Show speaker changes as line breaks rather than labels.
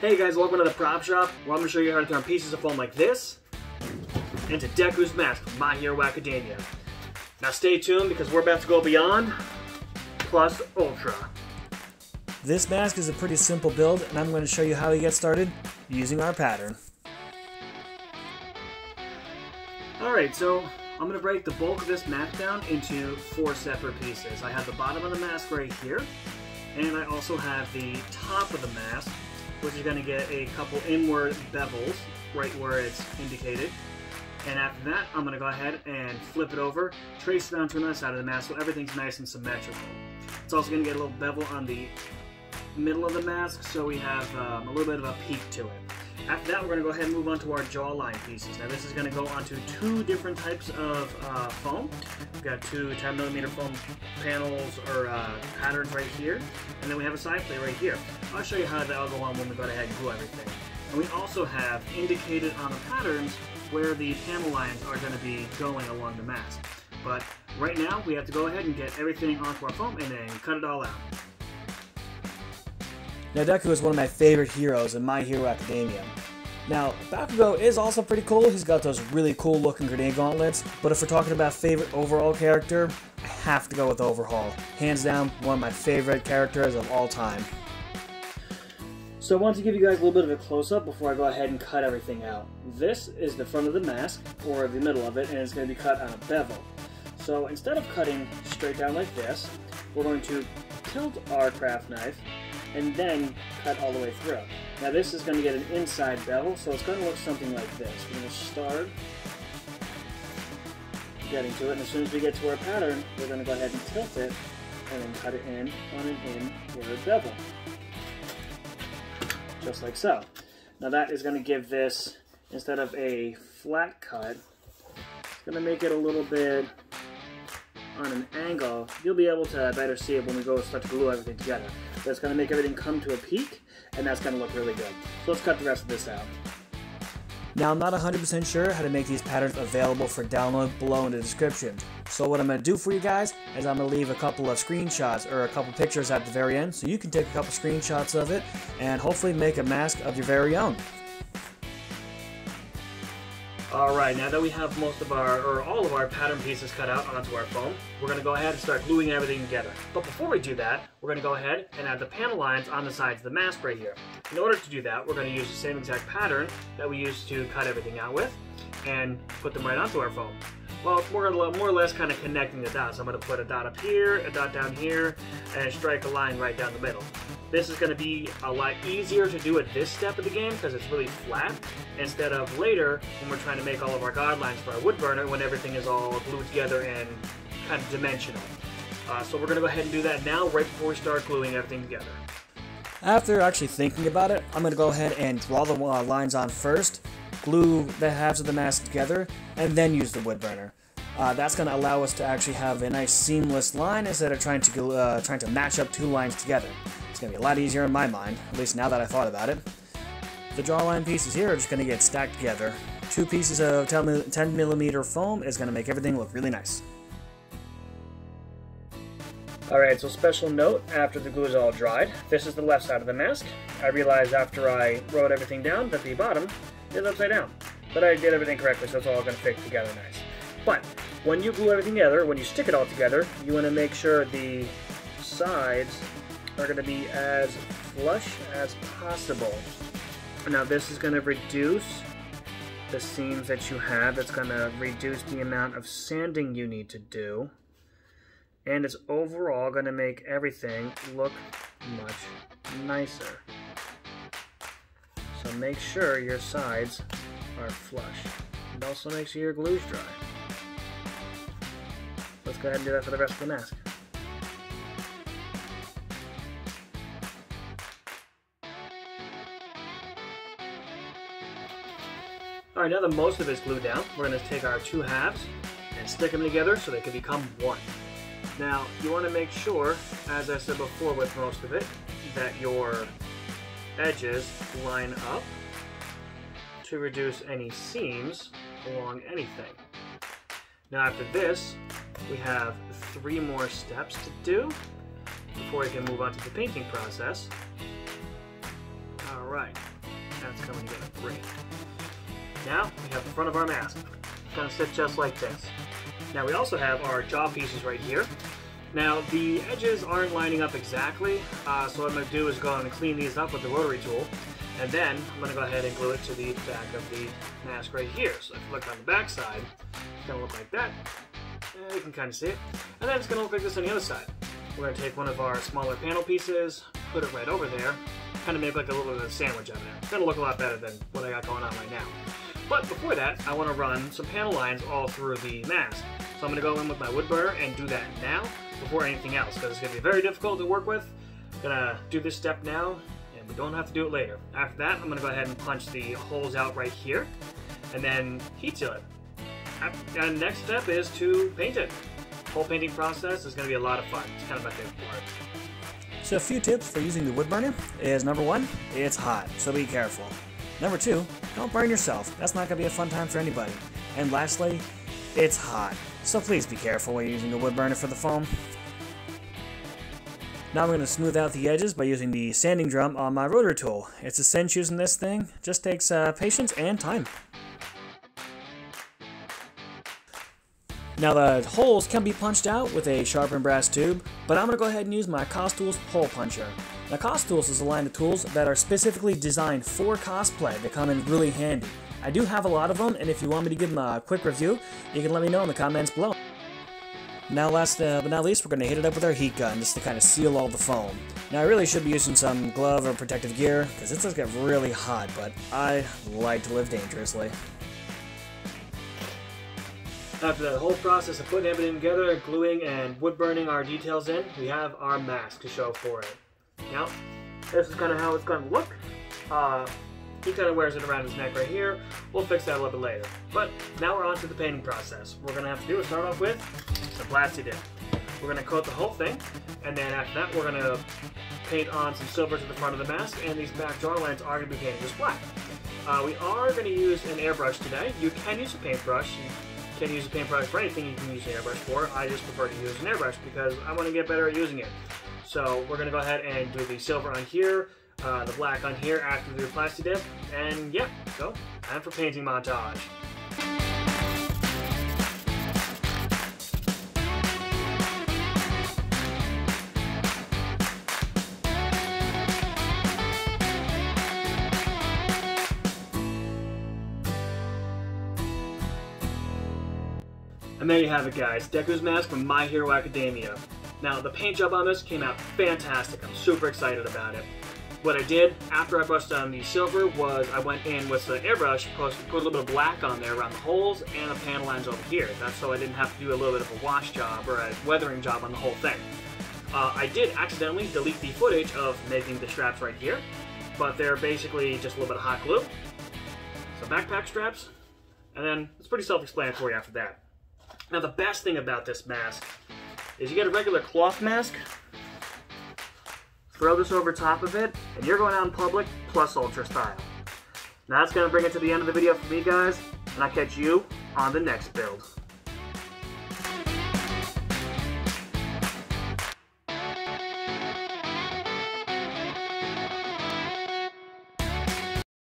Hey guys, welcome to the prop shop, where I'm going to show you how to turn pieces of foam like this into Dekus mask from My Hero Academia. Now stay tuned because we're about to go beyond plus ultra.
This mask is a pretty simple build, and I'm going to show you how to get started using our pattern.
Alright, so I'm going to break the bulk of this mask down into 4 separate pieces. I have the bottom of the mask right here, and I also have the top of the mask, which is going to get a couple inward bevels right where it's indicated. And after that, I'm going to go ahead and flip it over, trace it onto another side of the mask so everything's nice and symmetrical. It's also going to get a little bevel on the middle of the mask, so we have a little bit of a peak to it. After that, we're going to go ahead and move on to our jawline pieces. Now this is going to go onto 2 different types of foam. We've got 2 10mm foam panels or patterns right here, and then we have a side plate right here. I'll show you how that'll go on when we go ahead and glue everything. And we also have indicated on the patterns where the panel lines are going to be going along the mask. But right now, we have to go ahead and get everything onto our foam and then cut it all out.
Now Deku is one of my favorite heroes in My Hero Academia. Now, Bakugo is also pretty cool. He's got those really cool looking grenade gauntlets, but if we're talking about favorite overall character, I have to go with Overhaul. Hands down, one of my favorite characters of all time.
So I want to give you guys a little bit of a close-up before I go ahead and cut everything out. This is the front of the mask, or the middle of it, and it's going to be cut on a bevel. So instead of cutting straight down like this, we're going to tilt our craft knife and then cut all the way through. Now this is going to get an inside bevel, so it's going to look something like this. We're going to start getting to it, and as soon as we get to our pattern, we're going to go ahead and tilt it, and then cut it in on an inward bevel. Just like so. Now that is going to give this, instead of a flat cut, it's going to make it a little bit on an angle. You'll be able to better see it when we go start to glue everything together. But it's going to make everything come to a peak, and that's going to look really good. So let's cut the rest of this out.
Now I'm not 100% sure how to make these patterns available for download below in the description. So what I'm going to do for you guys is I'm going to leave a couple of screenshots or a couple pictures at the very end so you can take a couple screenshots of it and hopefully make a mask of your very own.
Alright, now that we have most of our, or all of our pattern pieces cut out onto our foam, we're going to go ahead and start gluing everything together. But before we do that, we're going to go ahead and add the panel lines on the sides of the mask right here. In order to do that, we're going to use the same exact pattern that we used to cut everything out with and put them right onto our foam. Well, we're more or less kind of connecting the dots. I'm going to put a dot up here, a dot down here, and strike a line right down the middle. This is going to be a lot easier to do at this step of the game because it's really flat, instead of later when we're trying to make all of our guidelines for our wood burner when everything is all glued together and kind of dimensional. So we're going to go ahead and do that now right before we start gluing everything together.
After actually thinking about it, I'm going to go ahead and draw the lines on first, glue the halves of the mask together, and then use the wood burner. That's going to allow us to actually have a nice seamless line instead of trying to match up 2 lines together. It's going to be a lot easier in my mind, at least now that I thought about it. The drawline pieces here are just going to get stacked together. 2 pieces of 10mm foam is going to make everything look really nice.
Alright, so special note, after the glue is all dried, this is the left side of the mask. I realized after I wrote everything down that the bottom is upside down. But I did everything correctly, so it's all going to fit together nice. But when you glue everything together, when you stick it all together, you want to make sure the sides are going to be as flush as possible. Now this is going to reduce the seams that you have. It's going to reduce the amount of sanding you need to do. And it's overall going to make everything look much nicer. So make sure your sides are flush. And also make sure your glue's dry. Let's go ahead and do that for the rest of the mask. Alright, now that most of it's glued down, we're going to take our 2 halves and stick them together so they can become one. Now, you want to make sure, as I said before with most of it, that your edges line up to reduce any seams along anything. Now after this, we have 3 more steps to do before we can move on to the painting process. Alright, It's coming together great. Now we have the front of our mask. It's going to sit just like this. Now we also have our jaw pieces right here. Now the edges aren't lining up exactly, so what I'm going to do is go and clean these up with the rotary tool, and then I'm going to go ahead and glue it to the back of the mask right here. So if you look on the back side, it's going to look like that. You can kind of see it. And then it's going to look like this on the other side. We're going to take one of our smaller panel pieces, put it right over there, kind of make like a little bit of a sandwich out of it. It's going to look a lot better than what I got going on right now. But before that, I want to run some panel lines all through the mask. So I'm going to go in with my wood burner and do that now before anything else, because it's going to be very difficult to work with. I'm going to do this step now, and we don't have to do it later. After that, I'm going to go ahead and punch the holes out right here, and then heat seal it. And the next step is to paint it. The whole painting process is going to be a lot of fun. It's kind of my favorite part.
So a few tips for using the wood burner is, number one, it's hot, so be careful. Number two, don't burn yourself. That's not going to be a fun time for anybody. And lastly, it's hot, so please be careful when you're using the wood burner for the foam. Now I'm going to smooth out the edges by using the sanding drum on my rotary tool. It's a cinch using this thing. Just takes patience and time. Now the holes can be punched out with a sharpened brass tube, but I'm going to go ahead and use my Costools hole puncher. Now Costools is a line of tools that are specifically designed for cosplay. They come in really handy. I do have a lot of them, and if you want me to give them a quick review, you can let me know in the comments below. Now last but not least, we're going to hit it up with our heat gun just to kind of seal all the foam. Now I really should be using some glove or protective gear because it's going to get really hot, but I like to live dangerously.
After that whole process of putting everything together, gluing and wood burning our details in, we have our mask to show for it. Now, this is kind of how it's going to look. He kind of wears it around his neck right here. We'll fix that a little bit later. But now we're on to the painting process. What we're going to have to do is start off with some plastic dip. We're going to coat the whole thing, and then after that we're going to paint on some silver to the front of the mask, and these back draw lines are going to be painted just black. We are going to use an airbrush today. You can use a paintbrush. You can use a paintbrush for anything you can use an airbrush for. I just prefer to use an airbrush because I want to get better at using it. So we're going to go ahead and do the silver on here, the black on here after we do the plastic dip, and yeah, so time for painting montage. And there you have it, guys. Dekus mask from My Hero Academia. Now, the paint job on this came out fantastic. I'm super excited about it. What I did after I brushed on the silver was I went in with the airbrush, put a little bit of black on there around the holes and the panel lines over here. That's so I didn't have to do a little bit of a wash job or a weathering job on the whole thing. I did accidentally delete the footage of making the straps right here, but they're basically just a little bit of hot glue, some backpack straps, and then it's pretty self-explanatory after that. Now the best thing about this mask is you get a regular cloth mask, throw this over top of it, and you're going out in public plus ultra style. Now that's going to bring it to the end of the video for me, guys, and I'll catch you on the next build.